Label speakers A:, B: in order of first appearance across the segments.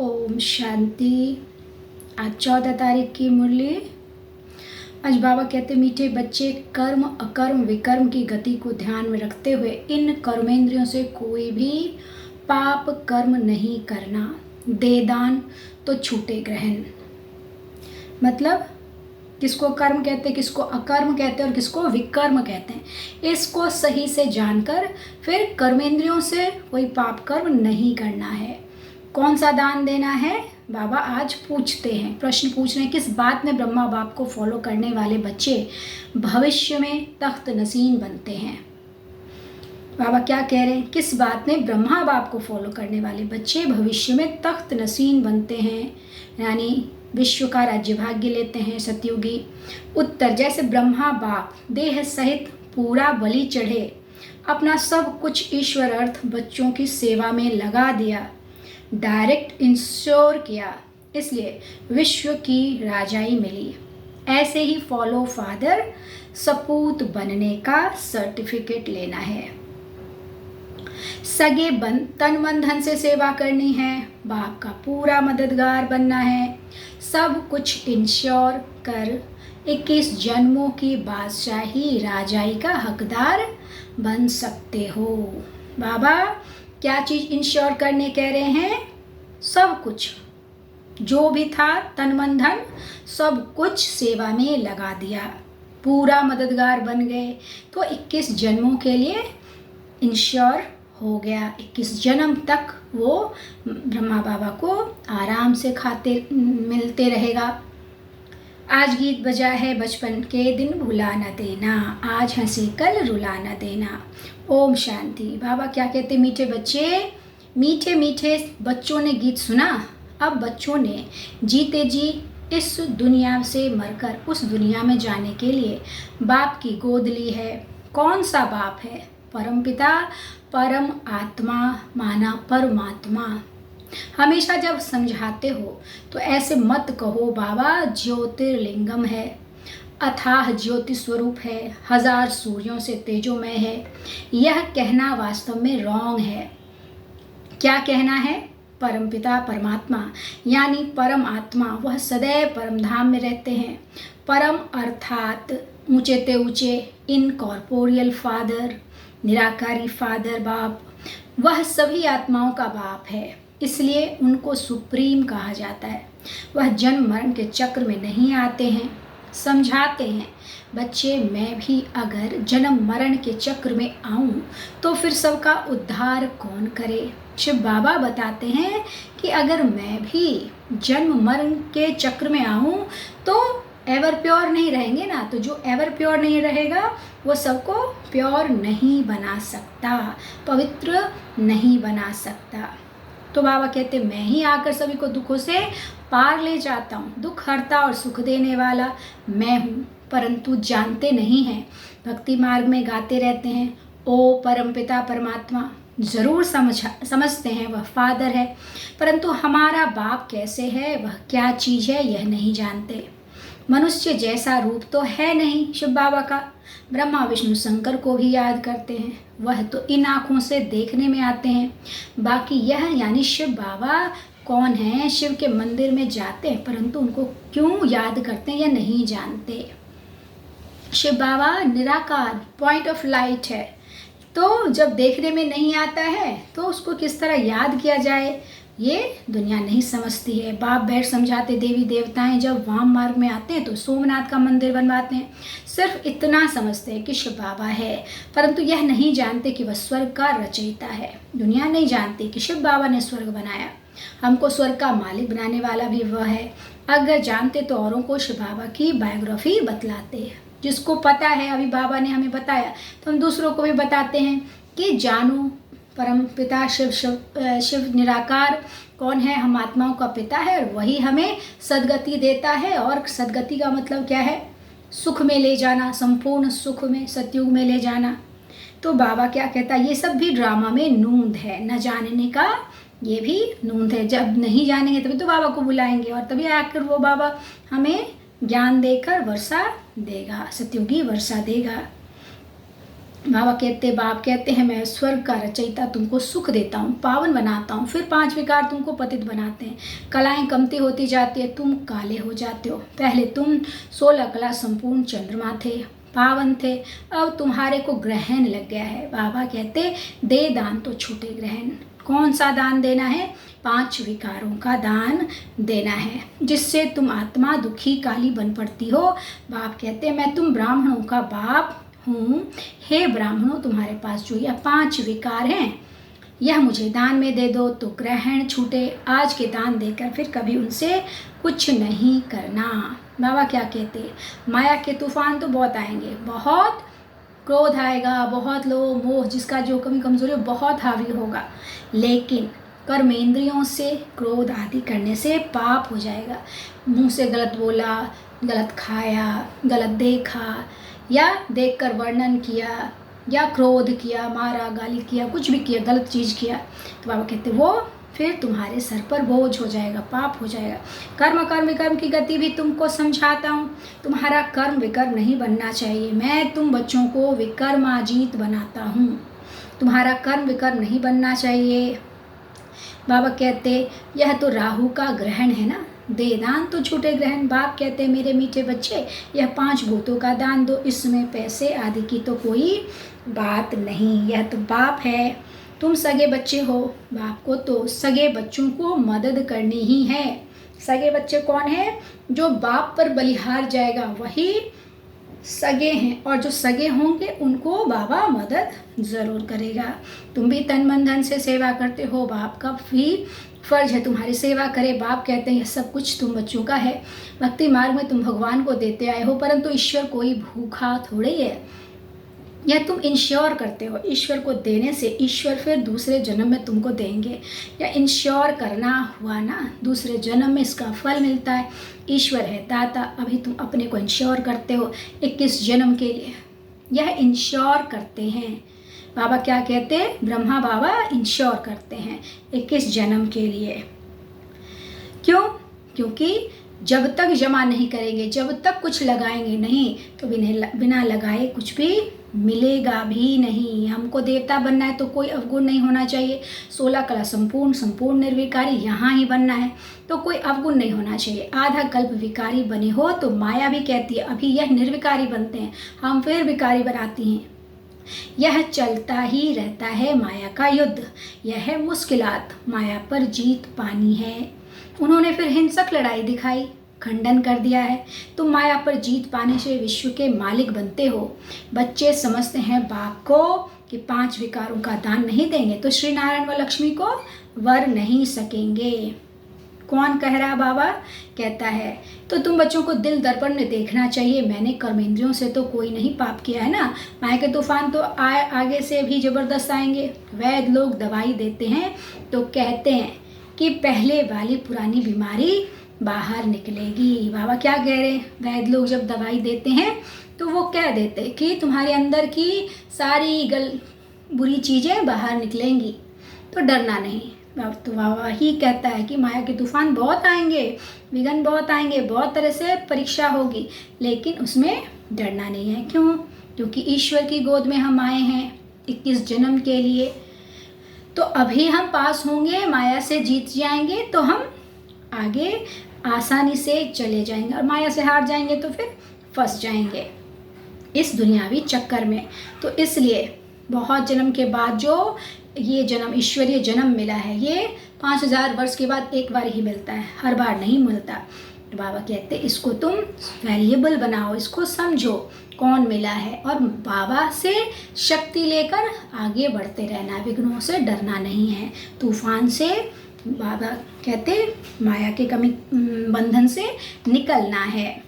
A: ओम शांति। आज 14 तारीख की मुरली। आज बाबा कहते मीठे बच्चे, कर्म अकर्म विकर्म की गति को ध्यान में रखते हुए इन कर्मेंद्रियों से कोई भी पाप कर्म नहीं करना। दे दान तो छूटे ग्रहण। मतलब किसको कर्म कहते हैं, किसको अकर्म कहते हैं और किसको विकर्म कहते हैं, इसको सही से जानकर फिर कर्मेंद्रियों से कोई पाप कर्म नहीं करना है। कौन सा दान देना है, बाबा आज पूछते हैं, प्रश्न पूछ रहे हैं। किस बात में ब्रह्मा बाप को फॉलो करने वाले बच्चे भविष्य में तख्त नसीन बनते हैं। बाबा क्या कह रहे हैं, किस बात में ब्रह्मा बाप को फॉलो करने वाले बच्चे भविष्य में तख्त नसीन बनते हैं, यानी विश्व का राज्य भाग्य लेते हैं। सतयुगी उत्तर, जैसे ब्रह्मा बाप देह सहित पूरा बलि चढ़े, अपना सब कुछ ईश्वर अर्थ बच्चों की सेवा में लगा दिया, डायरेक्ट इंश्योर किया, इसलिए विश्व की राजाई मिली। ऐसे ही फॉलो फादर सपूत बनने का सर्टिफिकेट लेना है। सगे तन मन धन से सेवा करनी है, बाप का पूरा मददगार बनना है, सब कुछ इंश्योर कर 21 जन्मों की बादशाही राजाई का हकदार बन सकते हो। बाबा क्या चीज़ इंश्योर करने कह रहे हैं, सब कुछ जो भी था तन मन धन सब कुछ सेवा में लगा दिया, पूरा मददगार बन गए, तो 21 जन्मों के लिए इंश्योर हो गया। 21 जन्म तक वो ब्रह्मा बाबा को आराम से खाते मिलते रहेगा। आज गीत बजा है बचपन के दिन भुला न देना, आज हंसे कल रुला न देना। ओम शांति। बाबा क्या कहते, मीठे बच्चे, मीठे मीठे बच्चों ने गीत सुना। अब बच्चों ने जीते जी इस दुनिया से मरकर उस दुनिया में जाने के लिए बाप की गोद ली है। कौन सा बाप है, परम पिता, परम आत्मा माना परमात्मा। हमेशा जब समझाते हो तो ऐसे मत कहो बाबा ज्योतिर्लिंगम है, अथाह ज्योति स्वरूप है, 1000 सूर्यों से तेजोमय है। यह कहना वास्तव में रॉन्ग है। क्या कहना है, परमपिता परमात्मा यानी परम आत्मा, वह सदैव परम धाम में रहते हैं। परम अर्थात ऊंचे ते ऊंचे, इनकॉर्पोरियल फादर, निराकारी फादर बाप, वह सभी आत्माओं का बाप है, इसलिए उनको सुप्रीम कहा जाता है। वह जन्म मरण के चक्र में नहीं आते हैं। समझाते हैं बच्चे, मैं भी अगर जन्म मरण के चक्र में आऊं तो फिर सबका उद्धार कौन करे। शिव बाबा बताते हैं कि अगर मैं भी जन्म मरण के चक्र में आऊं तो एवर प्योर नहीं रहेंगे ना, तो जो एवर प्योर नहीं रहेगा वो सबको प्योर नहीं बना सकता, पवित्र नहीं बना सकता। तो बाबा कहते, मैं ही आकर सभी को दुखों से पार ले जाता हूँ, दुख हरता और सुख देने वाला मैं हूँ, परंतु जानते नहीं हैं। भक्ति मार्ग में गाते रहते हैं ओ परमपिता परमात्मा, ज़रूर समझते हैं वह फादर है, परंतु हमारा बाप कैसे है, वह क्या चीज़ है, यह नहीं जानते। मनुष्य जैसा रूप तो है नहीं शिव बाबा का। ब्रह्मा विष्णु शंकर को भी याद करते हैं, वह तो इन आँखों से देखने में आते हैं। बाकी यह यानी शिव बाबा कौन है, शिव के मंदिर में जाते हैं परंतु उनको क्यों याद करते हैं या नहीं जानते। शिव बाबा निराकार पॉइंट ऑफ लाइट है, तो जब देखने में नहीं आता है तो उसको किस तरह याद किया जाए, ये दुनिया नहीं समझती है। बाप बैठ समझाते, देवी देवताएं जब वाम मार्ग में आते हैं तो सोमनाथ का मंदिर बनवाते हैं। सिर्फ इतना समझते हैं कि शिव बाबा है, परंतु यह नहीं जानते कि वह स्वर्ग का रचयिता है। दुनिया नहीं जानती कि शिव बाबा ने स्वर्ग बनाया, हमको स्वर्ग का मालिक बनाने वाला भी वह है। अगर जानते तो औरों को शिव बाबा की बायोग्राफी बतलाते हैं। जिसको पता है, अभी बाबा ने हमें बताया, तो हम दूसरों को भी बताते हैं कि जानो परम पिता शिव निराकार कौन है, हम आत्माओं का पिता है और वही हमें सदगति देता है। और सदगति का मतलब क्या है, सुख में ले जाना, संपूर्ण सुख में, सतयुग में ले जाना। तो बाबा क्या कहता है, ये सब भी ड्रामा में नूंद है, न जानने का ये भी नूंद है। जब नहीं जानेंगे तभी तो बाबा को बुलाएंगे और तभी आकर वो बाबा हमें ज्ञान देकर वर्षा देगा, सतयुगी वर्षा देगा। बाप कहते हैं मैं स्वर्ग का रचयिता तुमको सुख देता हूँ, पावन बनाता हूँ। फिर 5 विकार तुमको पतित बनाते हैं, कलाएं कमती होती जाती है, तुम काले हो जाते हो। पहले तुम 16 कला संपूर्ण चंद्रमा थे, पावन थे, अब तुम्हारे को ग्रहण लग गया है। बाबा कहते दे दान तो छूटे ग्रहण। कौन सा दान देना है? 5 विकारों का दान देना है, जिससे तुम आत्मा दुखी काली बन पड़ती हो। बाप कहते मैं तुम ब्राह्मणों का बाप हूँ, हे ब्राह्मणों तुम्हारे पास जो यह 5 विकार हैं यह मुझे दान में दे दो तो ग्रहण छूटे। आज के दान देकर फिर कभी उनसे कुछ नहीं करना। बाबा क्या कहते माया के तूफान तो बहुत आएंगे, बहुत क्रोध आएगा, बहुत लोभ मोह जिसका जो कमी कमजोरी बहुत हावी होगा, लेकिन कर्मेंद्रियों से क्रोध आदि करने से पाप हो जाएगा। मुंह से गलत बोला, गलत खाया, गलत देखा या देखकर वर्णन किया या क्रोध किया, मारा गाली किया, कुछ भी किया, गलत चीज़ किया, तो बाबा कहते वो फिर तुम्हारे सर पर बोझ हो जाएगा, पाप हो जाएगा। कर्म विकर्म की गति भी तुमको समझाता हूँ। तुम्हारा कर्म विकर्म नहीं बनना चाहिए। मैं तुम बच्चों को विकर्माजीत बनाता हूँ, तुम्हारा कर्म विकर्म नहीं बनना चाहिए। बाबा कहते यह तो राहु का ग्रहण है ना, दे दान तो छूटे ग्रहण। बाप कहते मेरे मीठे बच्चे यह 5 भूतों का दान दो, इसमें पैसे आदि की तो कोई बात नहीं, यह तो बाप है, तुम सगे बच्चे हो। बाप को तो सगे बच्चों को मदद करनी ही है। सगे बच्चे कौन है? जो बाप पर बलिहार जाएगा वही सगे हैं, और जो सगे होंगे उनको बाबा मदद ज़रूर करेगा। तुम भी तन मन धन से सेवा करते हो, बाप का भी फर्ज है तुम्हारी सेवा करे। बाप कहते हैं यह सब कुछ तुम बच्चों का है, भक्ति मार्ग में तुम भगवान को देते आए हो, परंतु ईश्वर कोई भूखा थोड़े है, यह तुम इंश्योर करते हो। ईश्वर को देने से ईश्वर फिर दूसरे जन्म में तुमको देंगे, या इंश्योर करना हुआ ना, दूसरे जन्म में इसका फल मिलता है। ईश्वर है दाता, अभी तुम अपने को इंश्योर करते हो 21 जन्म के लिए, यह इंश्योर करते हैं। बाबा क्या कहते हैं? ब्रह्मा बाबा इंश्योर करते हैं 21 जन्म के लिए। क्यों? क्योंकि जब तक जमा नहीं करेंगे, जब तक कुछ लगाएंगे नहीं, तो बिना लगाए कुछ भी मिलेगा भी नहीं। हमको देवता बनना है तो कोई अवगुण नहीं होना चाहिए। 16 कला संपूर्ण निर्विकारी यहाँ ही बनना है तो कोई अवगुण नहीं होना चाहिए। आधा कल्प विकारी बने हो तो माया भी कहती है अभी यह निर्विकारी बनते हैं, हम फिर विकारी बनाती हैं। यह चलता ही रहता है माया का युद्ध, यह है मुश्किलात, माया पर जीत पानी है। उन्होंने फिर हिंसक लड़ाई दिखाई, खंडन कर दिया है। तुम माया पर जीत पाने से विश्व के मालिक बनते हो। बच्चे समझते हैं बाप को कि 5 विकारों का दान नहीं देंगे तो श्री नारायण व लक्ष्मी को वर नहीं सकेंगे। कौन कह रहा? बाबा कहता है तो तुम बच्चों को दिल दर्पण में देखना चाहिए। मैंने कर्मेंद्रियों से तो कोई नहीं पाप किया है ना, माया के तूफान तो आगे से भी जबरदस्त आएंगे। वैद्य लोग दवाई देते हैं तो कहते हैं कि पहले वाली पुरानी बीमारी बाहर निकलेगी। बाबा क्या कह रहे हैं? वैद्य लोग जब दवाई देते हैं तो वो कह देते हैं कि तुम्हारे अंदर की सारी बुरी चीज़ें बाहर निकलेंगी, तो डरना नहीं। तो बाबा ही कहता है कि माया के तूफान बहुत आएंगे, विघ्न बहुत आएंगे, बहुत तरह से परीक्षा होगी, लेकिन उसमें डरना नहीं है। क्यों? क्योंकि ईश्वर की गोद में हम आए हैं 21 जन्म के लिए। तो अभी हम पास होंगे, माया से जीत जाएंगे तो हम आगे आसानी से चले जाएंगे, और माया से हार जाएंगे तो फिर फंस जाएंगे इस दुनियावी चक्कर में। तो इसलिए बहुत जन्म के बाद जो ये जन्म ईश्वरीय जन्म मिला है, ये 5000 वर्ष के बाद एक बार ही मिलता है, हर बार नहीं मिलता। तो बाबा कहते इसको तुम वैल्यूएबल बनाओ, इसको समझो कौन मिला है, और बाबा से शक्ति लेकर आगे बढ़ते रहना, विघ्नों से डरना नहीं है, तूफान से बाबा कहते माया के कमी बंधन से निकलना है।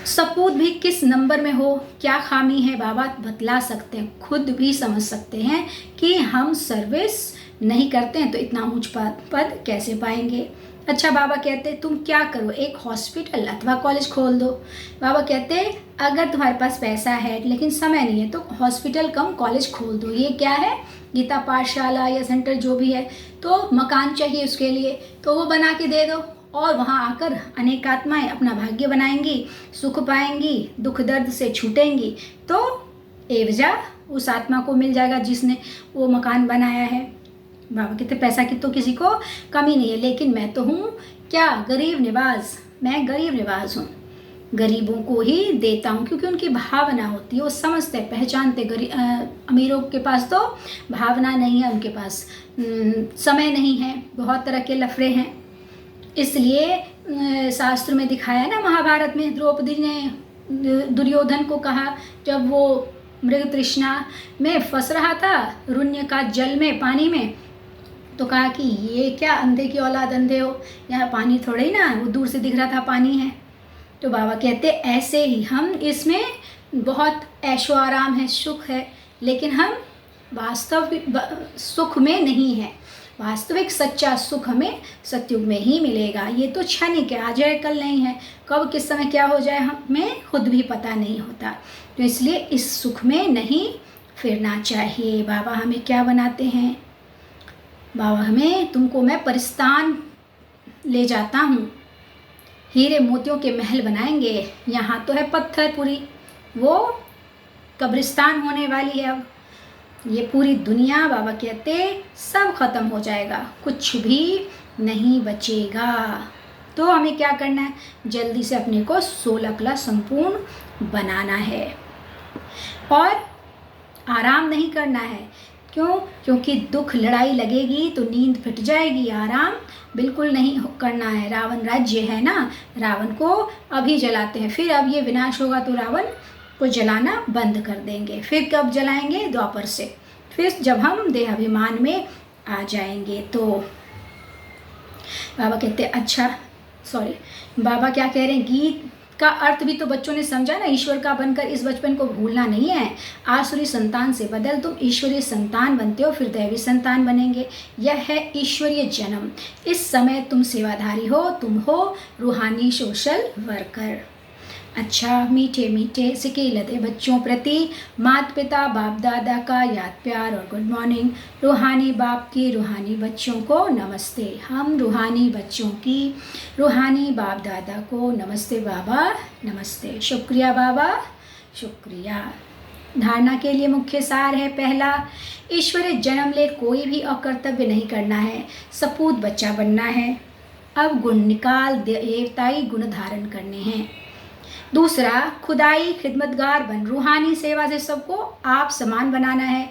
A: सपूत भी किस नंबर में हो, क्या खामी है, बाबा बतला सकते हैं, खुद भी समझ सकते हैं कि हम सर्विस नहीं करते हैं तो इतना ऊंच पद कैसे पाएंगे। अच्छा, बाबा कहते तुम क्या करो, एक हॉस्पिटल अथवा कॉलेज खोल दो। बाबा कहते अगर तुम्हारे पास पैसा है लेकिन समय नहीं है तो हॉस्पिटल कम कॉलेज खोल दो। ये क्या है? गीता पाठशाला या सेंटर जो भी है, तो मकान चाहिए उसके लिए तो वो बना के दे दो, और वहाँ आकर अनेक आत्माएं अपना भाग्य बनाएंगी, सुख पाएंगी, दुख दर्द से छूटेंगी। तो एवजा उस आत्मा को मिल जाएगा जिसने वो मकान बनाया है। बाबा कहते पैसा की तो किसी को कमी नहीं है, लेकिन मैं तो हूँ क्या, गरीब निवाज। मैं गरीब निवाज हूँ, गरीबों को ही देता हूँ, क्योंकि उनकी भावना होती है, वो समझते पहचानते। अमीरों के पास तो भावना नहीं है, उनके पास समय नहीं है, बहुत तरह के लफड़े हैं। इसलिए शास्त्र में दिखाया ना, महाभारत में द्रौपदी ने दुर्योधन को कहा, जब वो मृग तृष्णा में फंस रहा था रुण्य का जल में, पानी में, तो कहा कि ये क्या अंधे की औलाद, अंधे हो, यहाँ पानी थोड़े ही ना, वो दूर से दिख रहा था पानी है। तो बाबा कहते ऐसे ही हम इसमें बहुत ऐशो आराम है, सुख है, लेकिन हम वास्तविक सुख में नहीं है। वास्तविक सच्चा सुख हमें सतयुग में ही मिलेगा। ये तो क्षणिक है, आज है कल नहीं है, कब किस समय क्या हो जाए हमें खुद भी पता नहीं होता। तो इसलिए इस सुख में नहीं फिरना चाहिए। बाबा हमें क्या बनाते हैं, बाबा हमें, तुमको मैं परिस्तान ले जाता हूँ, हीरे मोतियों के महल बनाएंगे, यहाँ तो है पत्थर पूरी, वो कब्रिस्तान होने वाली है। अब ये पूरी दुनिया बाबा कहते सब खत्म हो जाएगा, कुछ भी नहीं बचेगा। तो हमें क्या करना है, जल्दी से अपने को 16 कला संपूर्ण बनाना है और आराम नहीं करना है। क्यों? क्योंकि दुख लड़ाई लगेगी तो नींद फिट जाएगी, आराम बिल्कुल नहीं करना है। रावण राज्य है ना, रावण को अभी जलाते हैं, फिर अब ये विनाश होगा तो रावण को जलाना बंद कर देंगे। फिर कब जलाएंगे? द्वापर से, फिर जब हम देहाभिमान में आ जाएंगे। तो बाबा कहते अच्छा, बाबा क्या कह रहे हैं, गीत का अर्थ भी तो बच्चों ने समझा ना, ईश्वर का बनकर इस बचपन को भूलना नहीं है। आसुरी संतान से बदल तुम ईश्वरीय संतान बनते हो, फिर दैवी संतान बनेंगे। यह है ईश्वरीय जन्म। इस समय तुम सेवाधारी हो, तुम हो रूहानी सोशल वर्कर। अच्छा, मीठे मीठे सिके लदे बच्चों प्रति माता पिता बाप दादा का याद प्यार और गुड मॉर्निंग। रूहानी बाप की रूहानी बच्चों को नमस्ते। हम रूहानी बच्चों की रूहानी बाप दादा को नमस्ते बाबा, नमस्ते। शुक्रिया बाबा, शुक्रिया। धारणा के लिए मुख्य सार है, पहला, ईश्वरीय जन्म ले कोई भी अकर्तव्य नहीं करना है, सपूत बच्चा बनना है। अब गुण निकाल देवताई गुण धारण करने हैं। दूसरा, खुदाई खिदमतगार बन, रूहानी सेवा से सबको आप समान बनाना है।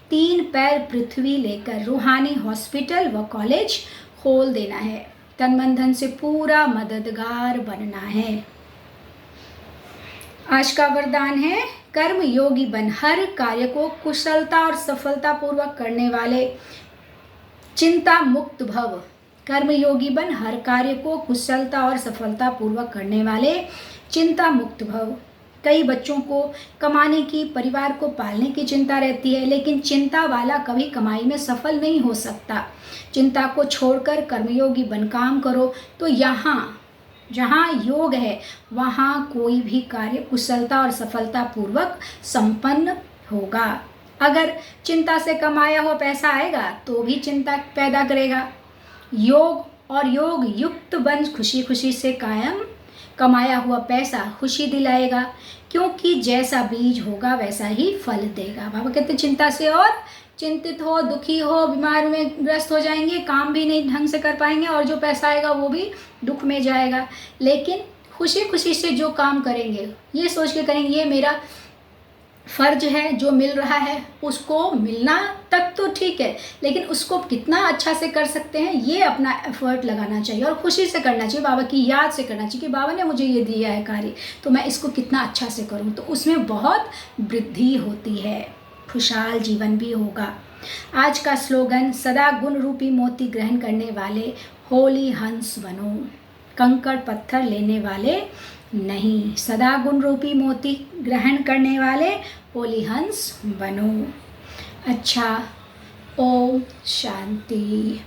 A: 3 पैर पृथ्वी लेकर रूहानी हॉस्पिटल व कॉलेज खोल देना है। तन मन धन से पूरा मददगार बनना है। आज का वरदान है, कर्म योगी बन, हर कार्य को कुशलता और सफलता पूर्वक करने वाले, चिंता मुक्त भव। कर्म योगी बन, हर कार्य को कुशलता और सफलता पूर्वक करने वाले, चिंता मुक्त भव। कई बच्चों को कमाने की, परिवार को पालने की चिंता रहती है, लेकिन चिंता वाला कभी कमाई में सफल नहीं हो सकता। चिंता को छोड़कर कर्मयोगी बन काम करो, तो यहाँ जहाँ योग है वहाँ कोई भी कार्य कुशलता और सफलता पूर्वक संपन्न होगा। अगर चिंता से कमाया हुआ पैसा आएगा तो भी चिंता पैदा करेगा। योग और योग युक्त बन, खुशी खुशी से कायम कमाया हुआ पैसा खुशी दिलाएगा, क्योंकि जैसा बीज होगा वैसा ही फल देगा। बाबा कहते चिंता से और चिंतित हो, दुखी हो, बीमार में ग्रस्त हो जाएंगे, काम भी नहीं ढंग से कर पाएंगे और जो पैसा आएगा वो भी दुख में जाएगा। लेकिन खुशी खुशी से जो काम करेंगे, ये सोच के करेंगे ये मेरा फर्ज है, जो मिल रहा है उसको मिलना तक तो ठीक है, लेकिन उसको कितना अच्छा से कर सकते हैं ये अपना एफर्ट लगाना चाहिए और खुशी से करना चाहिए। बाबा की याद से करना चाहिए कि बाबा ने मुझे ये दिया है कार्य, तो मैं इसको कितना अच्छा से करूं, तो उसमें बहुत वृद्धि होती है, खुशहाल जीवन भी होगा। आज का स्लोगन, सदा गुण रूपी मोती ग्रहण करने वाले होली हंस बनो, कंकड़ पत्थर लेने वाले नहीं, सदा गुण रूपी मोती ग्रहण करने वाले होली हंस बनो। अच्छा, ओम शांति।